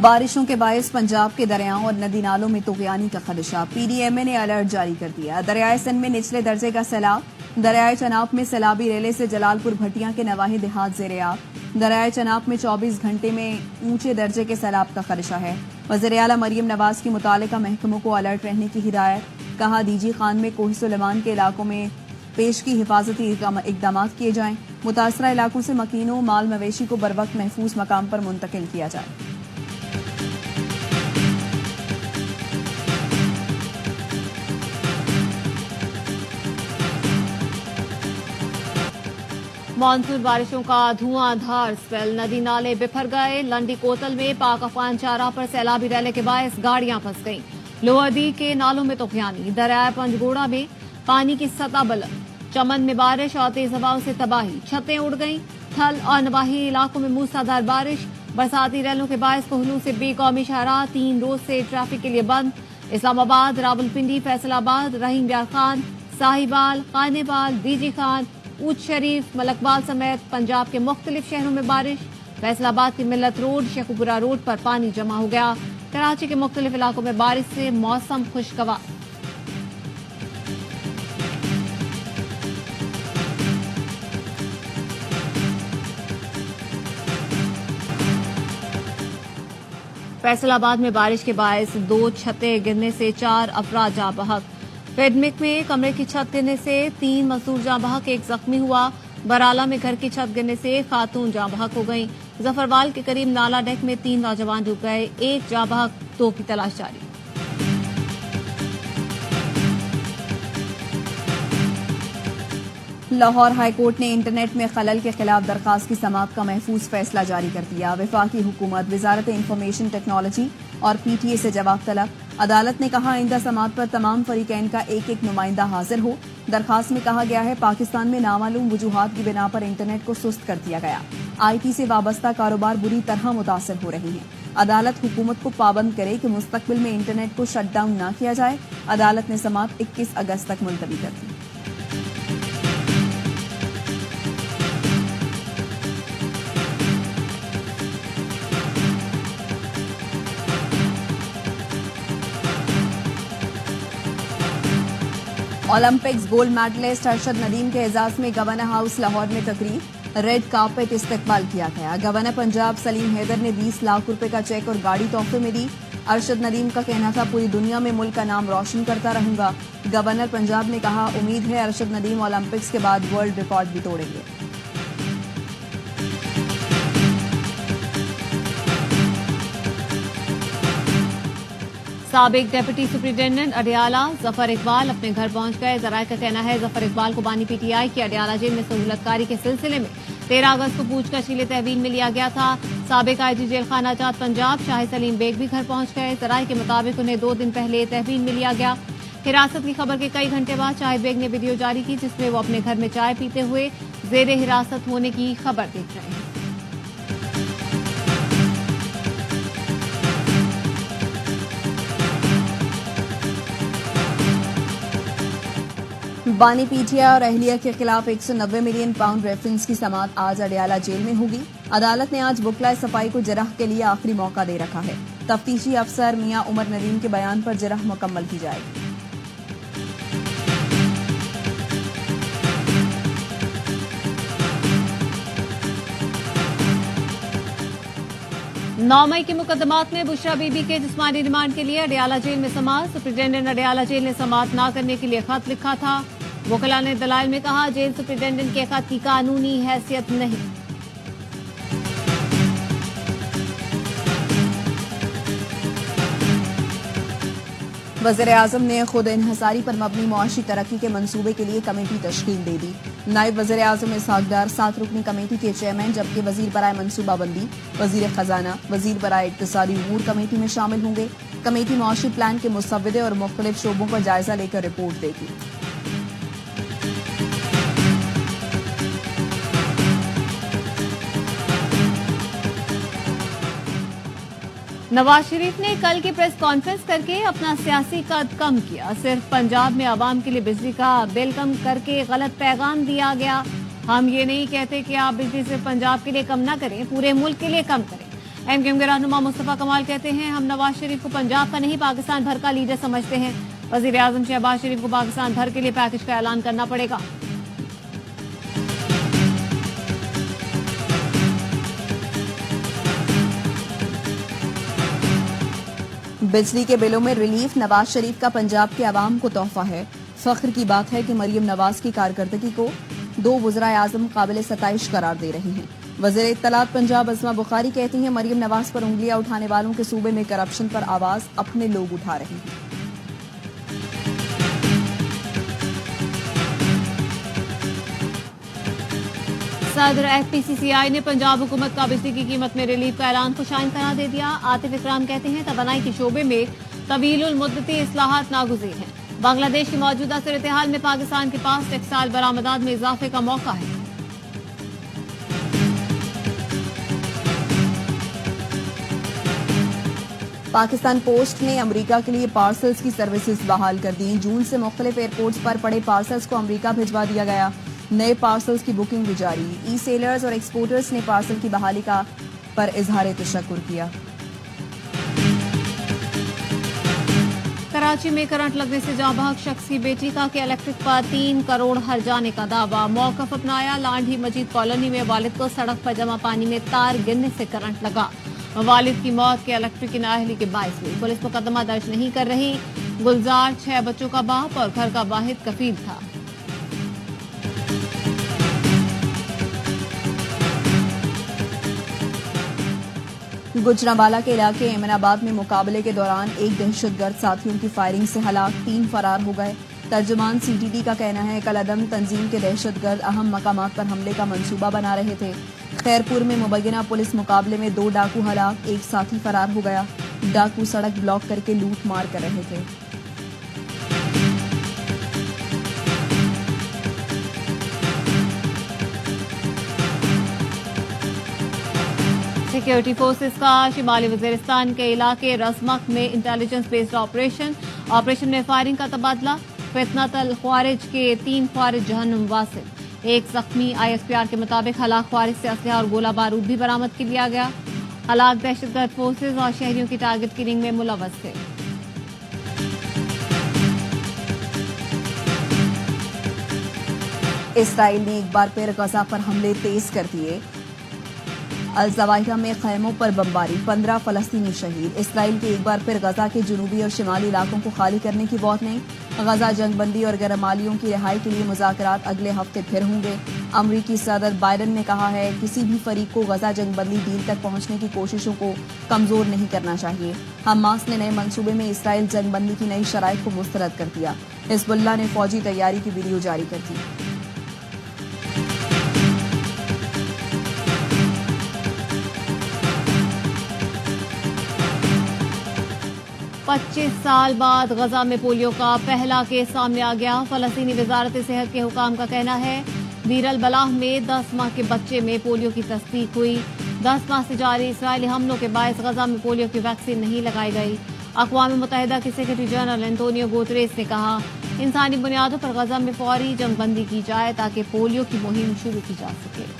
بارشوں کے باعث پنجاب کے دریاؤں اور ندی نالوں میں طغیانی کا خدشہ، پی ڈی ایم اے نے الرٹ جاری کر دیا۔ دریائے سندھ میں نچلے درجے کا سیلاب، دریائے چناب میں سیلابی ریلے سے جلال پور بھٹیاں کے نواحی دیہات زیر آب، دریائے چناب میں 24 گھنٹے میں اونچے درجے کے سیلاب کا خدشہ ہے۔ وزیر اعلیٰ مریم نواز کی متعلقہ محکموں کو الرٹ رہنے کی ہدایت، کہا ڈی جی خان میں کوہ سلیمان کے علاقوں میں پیشگی حفاظتی اقدامات کیے جائیں، متاثرہ علاقوں سے مکینوں مال مویشی کو بروقت محفوظ مقام پر منتقل کیا جائے۔ مانسون بارشوں کا دھواں دھار اسپیل، ندی نالے بفر گئے، لنڈی کوتل میں پاک افغان چارہ پر سیلابی ریلے کے باعث گاڑیاں پھنس گئیں، لوور دی کے نالوں میں طغیانی، دریائے پنجگوڑا میں پانی کی سطح بلند، چمن میں بارش اور تیز ہواؤں سے تباہی، چھتیں اڑ گئیں، تھل اور نواحی علاقوں میں موسلادھار بارش، برساتی ریلوں کے باعث کوہلو سے بی قومی شاہراہ 3 روز سے ٹریفک کے لیے بند، اسلام آباد، راولپنڈی، فیصل آباد، رحیم یار خان، ساہیوال، خانے بال، ڈی جی خان، اونچ شریف، ملکبال سمیت پنجاب کے مختلف شہروں میں بارش، فیصل آباد کی ملت روڈ، شیخوپورہ روڈ پر پانی جمع ہو گیا، کراچی کے مختلف علاقوں میں بارش سے موسم خوشگوار۔ فیصل آباد میں بارش کے باعث 2 چھتیں گرنے سے 4 افراد جاں بحق، فیڈمک میں کمرے کی چھت گرنے سے 3 مزدور جاں بحق، 1 زخمی ہوا، برالا میں گھر کی چھت گرنے سے خاتون جاں بحق ہو گئیں، ظفروال کے قریب نالا ڈیک میں 3 نوجوان ڈوب گئے، 1 جاں بحق، 2 کی تلاش جاری۔ لاہور ہائی کورٹ نے انٹرنیٹ میں خلل کے خلاف درخواست کی سماعت کا محفوظ فیصلہ جاری کر دیا۔ وفاقی حکومت، وزارت انفارمیشن ٹیکنالوجی اور پی ٹی اے سے جواب طلب۔ عدالت نے کہا آئندہ سماعت پر تمام فریقین کا ایک نمائندہ حاضر ہو۔ درخواست میں کہا گیا ہے پاکستان میں نامعلوم وجوہات کی بنا پر انٹرنیٹ کو سست کر دیا گیا، آئی ٹی سے وابستہ کاروبار بری طرح متاثر ہو رہے ہیں۔ عدالت حکومت کو پابند کرے کہ مستقبل میں انٹرنیٹ کو شٹ ڈاؤن نہ کیا جائے۔ عدالت نے سماعت 21 اگست تک ملتوی کر دی۔ Olympics gold medalist Arshad Nadeem کے اعزاز میں گورنر ہاؤس لاہور میں تقریب، ریڈ کارپیٹ استقبال کیا گیا۔ گورنر پنجاب سلیم حیدر نے 20 لاکھ روپے کا چیک اور گاڑی تحفے میں دی۔ ارشد ندیم کا کہنا تھا پوری دنیا میں ملک کا نام روشن کرتا رہوں گا۔ گورنر پنجاب نے کہا امید ہے ارشد ندیم اولمپکس کے بعد ورلڈ ریکارڈ بھی توڑیں گے۔ سابق ڈپٹی سپرنٹینڈنٹ اڈیالہ ظفر اقبال اپنے گھر پہنچ گئے۔ ذرائع کا کہنا ہے ظفر اقبال کو بانی پی ٹی آئی کی اڈیالہ جیل میں سہولت کاری کے سلسلے میں 13 اگست کو پوچھ گچھ کے لیے تحویل میں لیا گیا تھا۔ سابق آئی جی جیل خانہ جات پنجاب شاہ سلیم بیگ بھی گھر پہنچ گئے۔ ذرائع کے مطابق انہیں 2 دن پہلے تحویل میں لیا گیا۔ حراست کی خبر کے کئی گھنٹے بعد شاہد بیگ نے ویڈیو جاری کی جس میں وہ اپنے گھر میں چائے پیتے ہوئے زیر حراست ہونے کی خبر دیکھ رہے ہیں۔ بانی پی ٹی آئی اور اہلیہ کے خلاف 190 ملین پاؤنڈ ریفرنس کی سماعت آج اڈیالہ جیل میں ہوگی۔ عدالت نے آج بکلائے صفائی کو جرح کے لیے آخری موقع دے رکھا ہے۔ تفتیشی افسر میاں عمر ندیم کے بیان پر جرح مکمل کی جائے گی۔ 9 مئی کے مقدمات میں بشرا بی بی کے جسمانی ریمانڈ کے لیے اڈیالہ جیل میں سماعت، سپرنٹینڈنٹ اڈیالہ جیل نے سماعت نہ کرنے کے لیے خط لکھا تھا۔ وکلاء نے دلائل میں کہا جیل سپرنٹینڈنٹ کے خط کی قانونی حیثیت نہیں۔ وزیر اعظم نے خود انحصاری پر مبنی معاشی ترقی کے منصوبے کے لیے کمیٹی تشکیل دے دی۔ نائب وزیر اعظم اسحاق ڈار 7 رکنی کمیٹی کے چیئرمین جبکہ وزیر برائے منصوبہ بندی، وزیر خزانہ، وزیر برائے اقتصادی امور کمیٹی میں شامل ہوں گے۔ کمیٹی معاشی پلان کے مسودے اور مختلف شعبوں پر جائزہ لے کر رپورٹ دے گی۔ نواز شریف نے کل کی پریس کانفرنس کر کے اپنا سیاسی قد کم کیا۔ صرف پنجاب میں عوام کے لیے بجلی کا بل کم کر کے غلط پیغام دیا گیا۔ ہم یہ نہیں کہتے کہ آپ بجلی صرف پنجاب کے لیے کم نہ کریں، پورے ملک کے لیے کم کریں۔ एमकेएम के रहनुमा मुस्तफा कमाल कहते हैं, हम नवाज शरीफ को पंजाब का नहीं पाकिस्तान भर का लीडर समझते हैं। वजीर आजम शहबाज शरीफ को पाकिस्तान भर के लिए पैकेज का ऐलान करना पड़ेगा। बिजली के बिलों में रिलीफ, नवाज शरीफ का पंजाब के अवाम को तोहफा है। फख्र की बात है कि मरियम नवाज की कारकर्दगी को 2 वज़राए आज़म काबिल सताइश करार दे रही हैं। वज़ीर इत्तलात पंजाब अज़मा बुखारी कहती हैं, मरियम नवाज पर उंगलियां उठाने वालों के सूबे में करप्शन पर आवाज अपने लोग उठा रहे हैं। सदर एफपीसीसीआई ने पंजाब हुकूमत का बिजली की कीमत में रिलीफ का ऐलान को शाइन करार दे दिया। आतिफ इकराम कहते हैं, तवानाई के शोबे में तवीलुल मुद्दती इस्लाहात नागुज़ीर हैं। बांग्लादेश की मौजूदा सूरत-ए-हाल में पाकिस्तान के पास टेक्सटाइल बरामदात में इजाफे का मौका है। पाकिस्तान पोस्ट ने अमेरिका के लिए पार्सल्स की सर्विसेज बहाल कर दी। जून से मुख्तलिफ एयरपोर्ट्स पर पड़े पार्सल्स को अमेरिका भिजवा दिया गया। नए पार्सल्स की बुकिंग भी जारी। ई सेलर्स और एक्सपोर्टर्स ने पार्सल की बहाली पर इजहार तशक्कुर किया। कराची में करंट लगने से जांबाग शख्स की बेटी का कि इलेक्ट्रिक पर 3 करोड़ हर जाने का दावा। मौकफ अपनाया। लांढी मजीद कॉलोनी में वालिद को सड़क पर जमा पानी में तार गिरने से करंट लगा। वालिद की मौत के इलेक्ट्रिक की नाअहली के बायस हुई। पुलिस मुकदमा दर्ज नहीं कर रही। गुलजार 6 बच्चों का बाप और घर का वाहिद कफील था। गुजरांवाला के इलाके एमनाबाद में मुकाबले के दौरान एक दहशतगर्द साथियों की फायरिंग से हलाक, 3 फरार हो गए। तर्जुमान सीटीटी का कहना है, कलअदम तंजीम के दहशतगर्द अहम मकामात पर हमले का मंसूबा बना रहे थे। खैरपुर में मुबैना पुलिस मुकाबले में 2 डाकू हलाक, एक साथी फरार हो गया। डाकू सड़क ब्लॉक करके लूट मार कर रहे थे। सिक्योरिटी फोर्सेस का शिमाली वजीरिस्तान के इलाके रजमक में इंटेलिजेंस बेस्ड ऑपरेशन में फायरिंग का तबादला। फितनतल ख्वारिज के 3 ख्वारिज जहन्नुम वासिल, 1 जख्मी। आईएसपीआर के मुताबिक हलाक ख्वारिज से असलहा और गोला बारूद भी बरामद कर लिया गया। हलाक दहशतगर्द फोर्सेज और शहरियों की टारगेट किलिंग में मुलव्वस थे। इसराइल ने एक बार फिर गजा पर हमले तेज कर दिए। अल जवाहिरा में खैमों पर बमबारी, 15 फलस्तीनी शहीद। इसराइल की एक बार फिर गजा के जनूबी और शिमाली इलाकों को खाली करने की वार्निंग। गजा जंगबंदी और गैरमालियों की रिहाई के लिए मुज़ाकरात अगले हफ्ते फिर होंगे। अमरीकी सदर बाइडन ने कहा है, किसी भी फरीक को गजा जंगबंदी डील तक पहुंचने की कोशिशों को कमजोर नहीं करना चाहिए। हमास ने नए मंसूबे में इसराइल जंगबंदी की नई शराइत को मुस्तरद कर दिया। हिजबुल्लाह ने फौजी तैयारी की वीडियो जारी कर दी। पच्चीस साल बाद गजा में पोलियो का पहला केस सामने आ गया। फलस्तीनी वजारत सेहत के हुकाम का कहना है, दीर अल बलाह में 10 माह के बच्चे में पोलियो की तस्दीक हुई। 10 माह से जारी इसराइली हमलों के बायस गजा में पोलियो की वैक्सीन नहीं लगाई गई। अक़वाम मुत्तहिदा के सेक्रेटरी जनरल एंटोनियो गुतेरेस ने कहा, इंसानी बुनियादों पर गजा में फौरी जंगबंदी की जाए ताकि पोलियो की मुहिम शुरू की जा सके।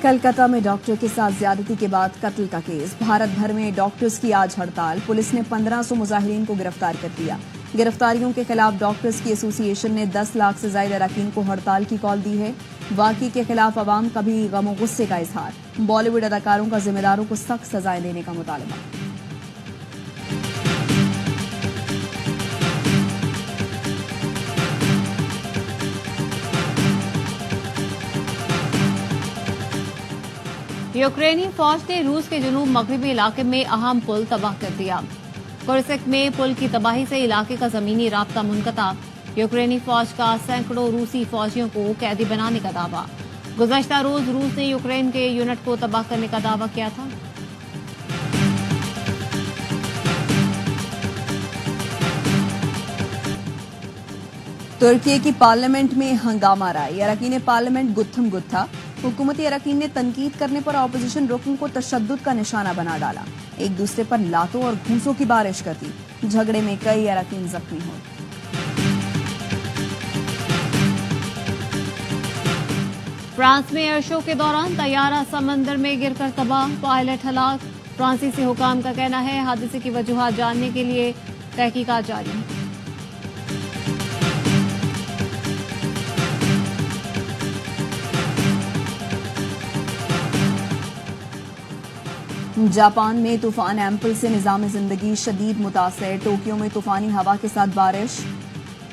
कलकत्ता में डॉक्टर के साथ ज्यादती के बाद कत्ल का केस। भारत भर में डॉक्टर्स की आज हड़ताल। पुलिस ने 1500 मुजाहिरीन को गिरफ्तार कर लिया। गिरफ्तारियों के खिलाफ डॉक्टर्स की एसोसिएशन ने 10 लाख से ज्यादा अरकान को हड़ताल की कॉल दी है। वाक़ई के खिलाफ अवाम का भी गम और गुस्से का इजहार। बॉलीवुड अदाकारों का जिम्मेदारों को सख्त सजाएं देने का मुतालबा। यूक्रेनी फौज ने रूस के जनूब मगरबी इलाके में अहम पुल तबाह कर दिया। कुर्स्क में पुल की तबाही से इलाके का जमीनी राब्ता मुनक़ता। यूक्रेनी फौज का सैकड़ों रूसी फौजियों को कैदी बनाने का दावा। गुज़श्ता रोज रूस ने यूक्रेन के यूनिट को तबाह करने का दावा किया था। तुर्की की पार्लियामेंट में हंगामा राय। अरकान पार्लियामेंट गुत्थम गुत्था। हुकूमती अरकान ने तनकीद करने पर अपोजिशन रुकन को तशद्दुद का निशाना बना डाला। एक दूसरे पर लातों और घूंसों की बारिश कर दी। झगड़े में कई अरकान जख्मी हुए। फ्रांस में एयर शो के दौरान तैयारा समंदर में गिरकर तबाह, पायलट हलाक। फ्रांसीसी हुकाम का कहना है हादसे की वजूहात जानने के लिए तहकीकात जारी है। जापान में तूफान एम्पल से निज़ाम जिंदगी शदीद मुतासर। टोक्यो में तूफानी हवा के साथ बारिश।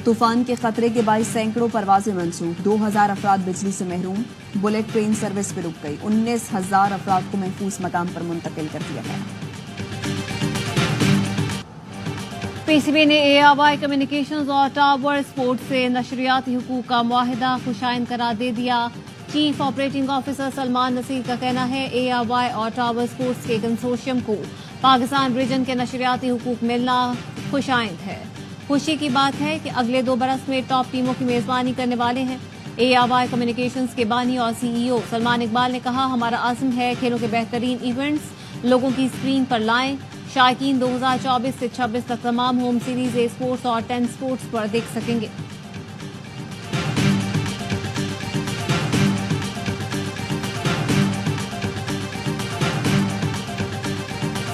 तूफान के खतरे के बाईस सैकड़ों परवाजें मंसूख। 2000 अफराद बिजली से महरूम। बुलेट ट्रेन सर्विस भी रुक गई। 19,000 अफराद को महफूज मकाम पर मुंतकिल कर दिया गया। पीसीबी ने एआरवाई कम्युनिकेशंस और टावर स्पोर्ट्स से नशरियाती हुकूक का मुआहिदा खुशाइन करार दे दिया। Chief operating officer Salman Naseer का कहना है एआरवाई और टावर स्पोर्ट्स के कंसोर्शियम को पाकिस्तान रीजन के नशरियाती हुकूक मिलना खुशाइंद है। खुशी की बात है कि अगले 2 बरस में टॉप टीमों की मेजबानी करने वाले हैं। एआरवाई कम्युनिकेशंस के बानी और सीईओ सलमान इकबाल ने कहा, हमारा आज़म है खेलों के बेहतरीन इवेंट्स लोगों की स्क्रीन पर लाएं। शायकीन 2024 से 26 तक तमाम होम सीरीज ए स्पोर्ट्स और 10 स्पोर्ट्स पर देख सकेंगे।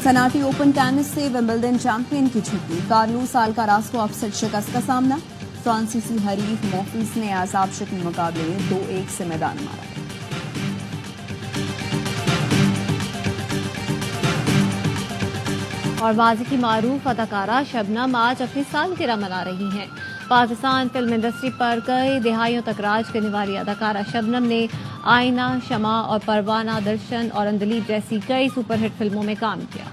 सनाटी ओपन टेनिस से विंबलडन चैंपियन की छुट्टी। कार्लोस अल्काराज को अपसेट शिकस्त का सामना। फ्रांसीसी हरीफ मोफिस ने आजाब शक्ल मुकाबले में 2-1 से मैदान मारा। और माजी की मारूफ अदाकारा शबनम आज अपनी सालगिरह मना रही हैं। पाकिस्तान फिल्म इंडस्ट्री पर कई दिहाइयों तक राज करने वाली अदाकारा शबनम ने आईना, शमा और परवाना, दर्शन और अंदलीब जैसी कई सुपरहिट फिल्मों में काम किया।